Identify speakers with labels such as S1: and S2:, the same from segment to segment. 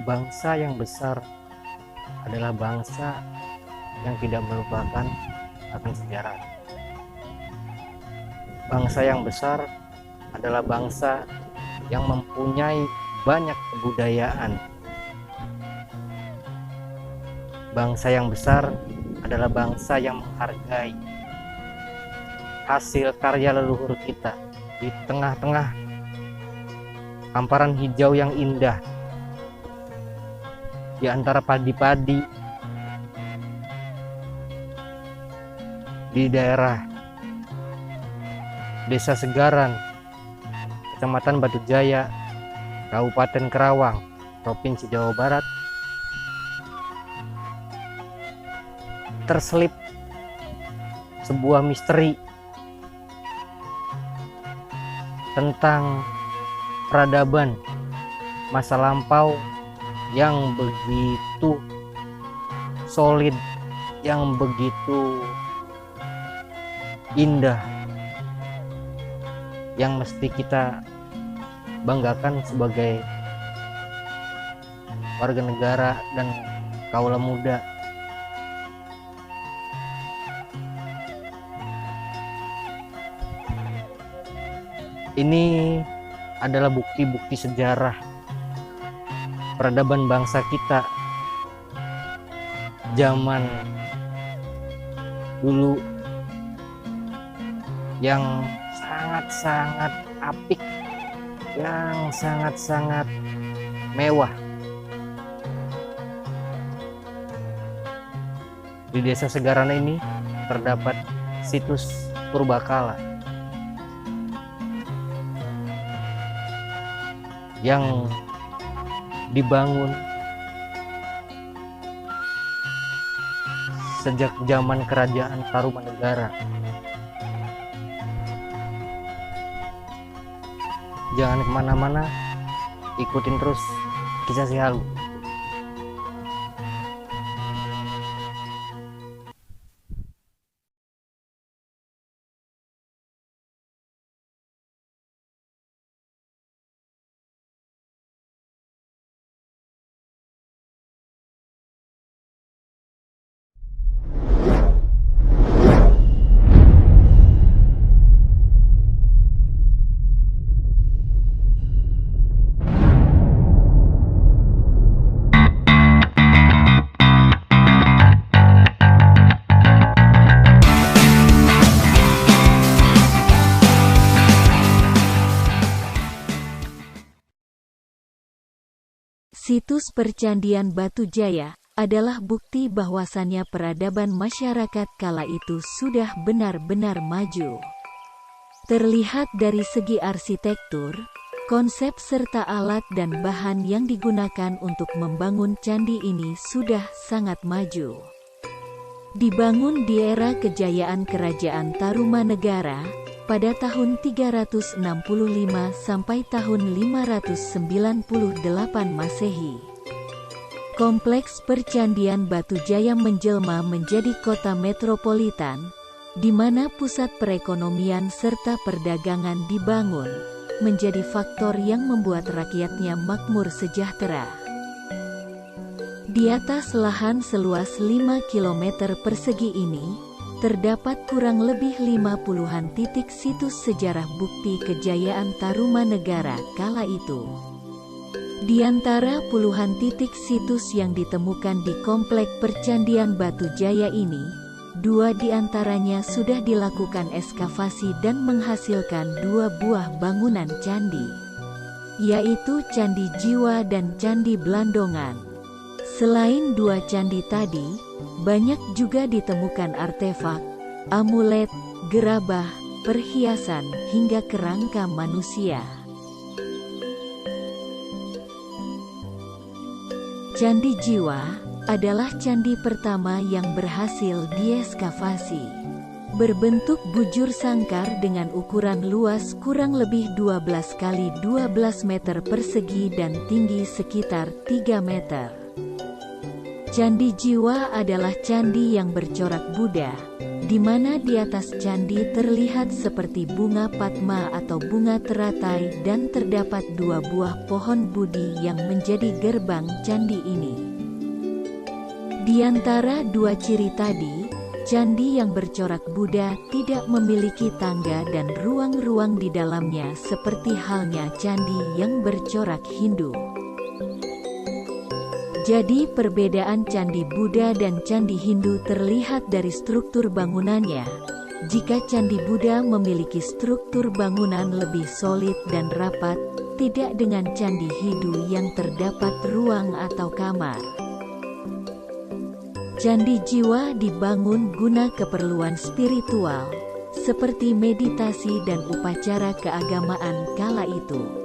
S1: Bangsa yang besar adalah bangsa yang tidak melupakan akan sejarah. Bangsa yang besar adalah bangsa yang mempunyai banyak kebudayaan. Bangsa yang besar adalah bangsa yang menghargai hasil karya leluhur kita di tengah-tengah hamparan hijau yang indah, di antara padi-padi di daerah Desa Segaran, Kecamatan Batu Jaya, Kabupaten Kerawang, Provinsi Jawa Barat, terselip sebuah misteri tentang peradaban masa lampau yang begitu solid, yang begitu indah, yang mesti kita banggakan sebagai warga negara dan kaula muda. Ini adalah bukti-bukti sejarah peradaban bangsa kita zaman dulu yang sangat-sangat apik, yang sangat-sangat mewah. Di Desa Segaran ini terdapat situs purbakala yang dibangun sejak zaman Kerajaan Tarumanegara. Jangan kemana-mana, ikutin terus kisah si Halu.
S2: Situs Percandian Batu Jaya adalah bukti bahwasannya peradaban masyarakat kala itu sudah benar-benar maju. Terlihat dari segi arsitektur, konsep serta alat dan bahan yang digunakan untuk membangun candi ini sudah sangat maju. Dibangun di era kejayaan Kerajaan Tarumanegara pada tahun 365 sampai tahun 598 Masehi. Kompleks Percandian Batu Jaya menjelma menjadi kota metropolitan, di mana pusat perekonomian serta perdagangan dibangun, menjadi faktor yang membuat rakyatnya makmur sejahtera. Di atas lahan seluas 5 km persegi ini, terdapat kurang lebih 50-an titik situs sejarah bukti kejayaan Tarumanegara kala itu. Di antara puluhan titik situs yang ditemukan di Komplek Percandian Batu Jaya ini, 2 di antaranya sudah dilakukan ekskavasi dan menghasilkan 2 buah bangunan candi, yaitu Candi Jiwa dan Candi Blandongan. Selain 2 candi tadi, banyak juga ditemukan artefak, amulet, gerabah, perhiasan, hingga kerangka manusia. Candi Jiwa adalah candi pertama yang berhasil dieskavasi. Berbentuk bujur sangkar dengan ukuran luas kurang lebih 12 kali 12 meter persegi dan tinggi sekitar 3 meter. Candi Jiwa adalah candi yang bercorak Buddha, di mana di atas candi terlihat seperti bunga padma atau bunga teratai dan terdapat 2 buah pohon budi yang menjadi gerbang candi ini. Di antara 2 ciri tadi, candi yang bercorak Buddha tidak memiliki tangga dan ruang-ruang di dalamnya seperti halnya candi yang bercorak Hindu. Jadi perbedaan candi Buddha dan candi Hindu terlihat dari struktur bangunannya. Jika candi Buddha memiliki struktur bangunan lebih solid dan rapat, tidak dengan candi Hindu yang terdapat ruang atau kamar. Candi jiwa dibangun guna keperluan spiritual, seperti meditasi dan upacara keagamaan kala itu.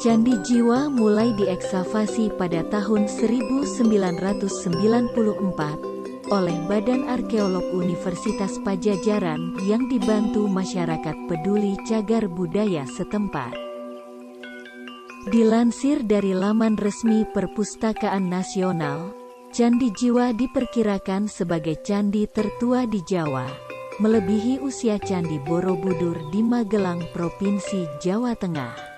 S2: Candi Jiwa mulai diekskavasi pada tahun 1994 oleh Badan Arkeolog Universitas Padjadjaran yang dibantu masyarakat peduli cagar budaya setempat. Dilansir dari laman resmi Perpustakaan Nasional, Candi Jiwa diperkirakan sebagai candi tertua di Jawa, melebihi usia Candi Borobudur di Magelang, Provinsi Jawa Tengah.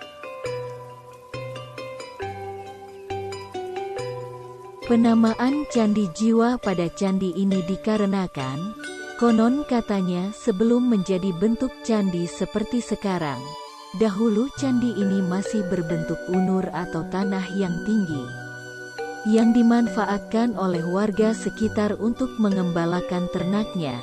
S2: Penamaan Candi Jiwa pada candi ini dikarenakan, konon katanya sebelum menjadi bentuk candi seperti sekarang, dahulu candi ini masih berbentuk unur atau tanah yang tinggi, yang dimanfaatkan oleh warga sekitar untuk mengembalakan ternaknya.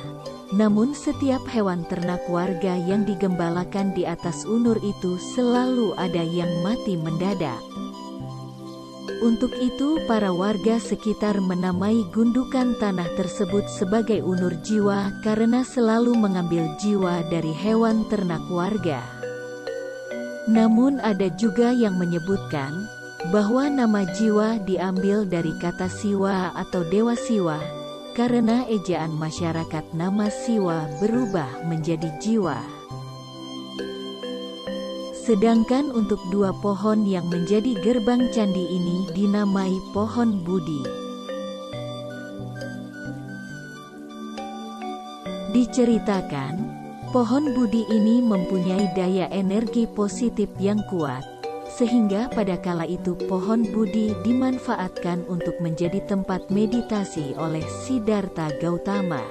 S2: Namun setiap hewan ternak warga yang digembalakan di atas unur itu selalu ada yang mati mendadak. Untuk itu para warga sekitar menamai gundukan tanah tersebut sebagai unur jiwa karena selalu mengambil jiwa dari hewan ternak warga. Namun ada juga yang menyebutkan bahwa nama jiwa diambil dari kata siwa atau dewa siwa, karena ejaan masyarakat nama siwa berubah menjadi jiwa. Sedangkan untuk 2 pohon yang menjadi gerbang candi ini dinamai pohon Budi. Diceritakan, pohon Budi ini mempunyai daya energi positif yang kuat, sehingga pada kala itu pohon Budi dimanfaatkan untuk menjadi tempat meditasi oleh Siddhartha Gautama.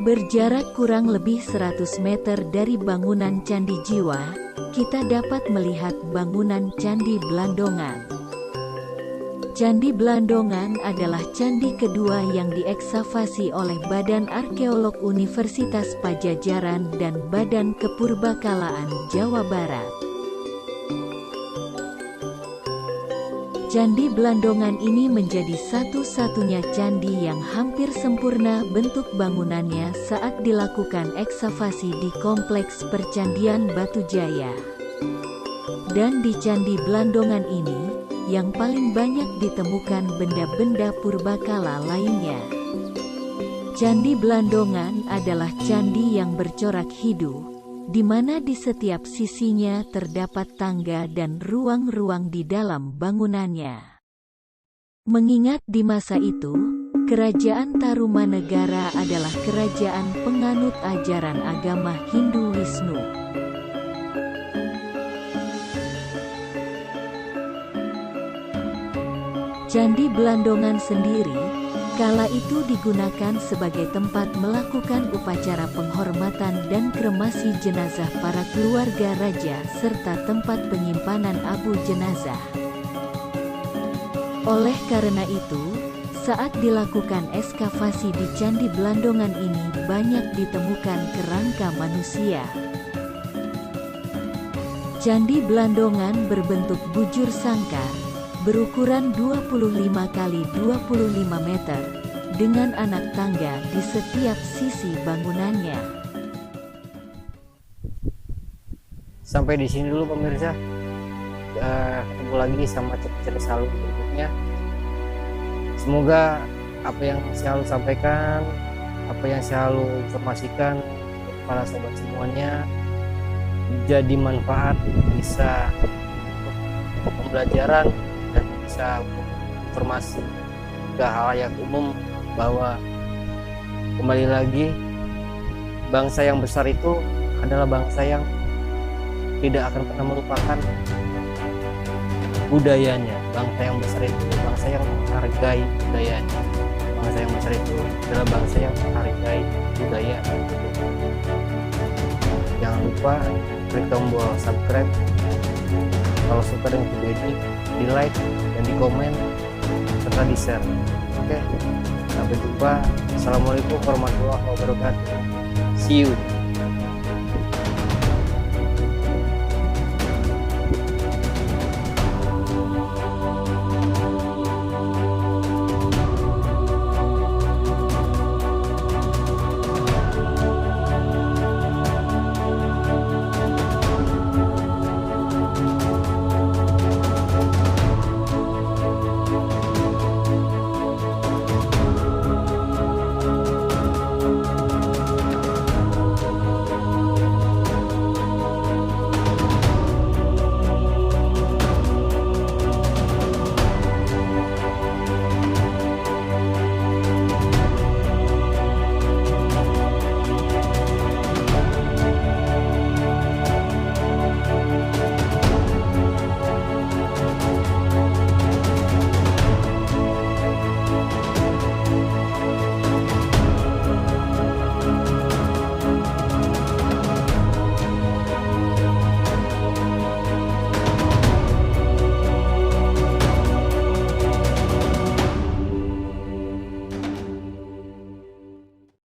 S2: Berjarak kurang lebih 100 meter dari bangunan Candi Jiwa, kita dapat melihat bangunan Candi Blandongan. Candi Blandongan adalah candi kedua yang diekskavasi oleh Badan Arkeolog Universitas Padjadjaran dan Badan Kepurbakalaan Jawa Barat. Candi Blandongan ini menjadi satu-satunya candi yang hampir sempurna bentuk bangunannya saat dilakukan ekskavasi di Kompleks Percandian Batujaya. Dan di Candi Blandongan ini, yang paling banyak ditemukan benda-benda purbakala lainnya. Candi Blandongan adalah candi yang bercorak hidu, di mana di setiap sisinya terdapat tangga dan ruang-ruang di dalam bangunannya. Mengingat di masa itu, Kerajaan Tarumanegara adalah kerajaan penganut ajaran agama Hindu-Wisnu. Candi Blandongan sendiri kala itu digunakan sebagai tempat melakukan upacara penghormatan dan kremasi jenazah para keluarga raja serta tempat penyimpanan abu jenazah. Oleh karena itu, saat dilakukan ekskavasi di Candi Blandongan ini banyak ditemukan kerangka manusia. Candi Blandongan berbentuk bujur sangkar, berukuran 25 kali 25 meter, dengan anak tangga di setiap sisi bangunannya.
S1: Sampai di sini dulu pemirsa. Ketemu lagi sama cerita Salu berikutnya. Semoga apa yang saya selalu sampaikan, apa yang saya selalu informasikan para sobat semuanya jadi manfaat, bisa pembelajaran dan bisa informasi ke halayak umum bahwa kembali lagi bangsa yang besar itu adalah bangsa yang tidak akan pernah melupakan budayanya. Bangsa yang besar itu bangsa yang menghargai budayanya. Bangsa yang besar itu adalah bangsa yang menghargai budaya. Jangan lupa klik tombol subscribe. Kalau suka dengan video ini, di like dan di komen serta di share. Oke, sampai jumpa. Assalamualaikum warahmatullahi wabarakatuh. See you.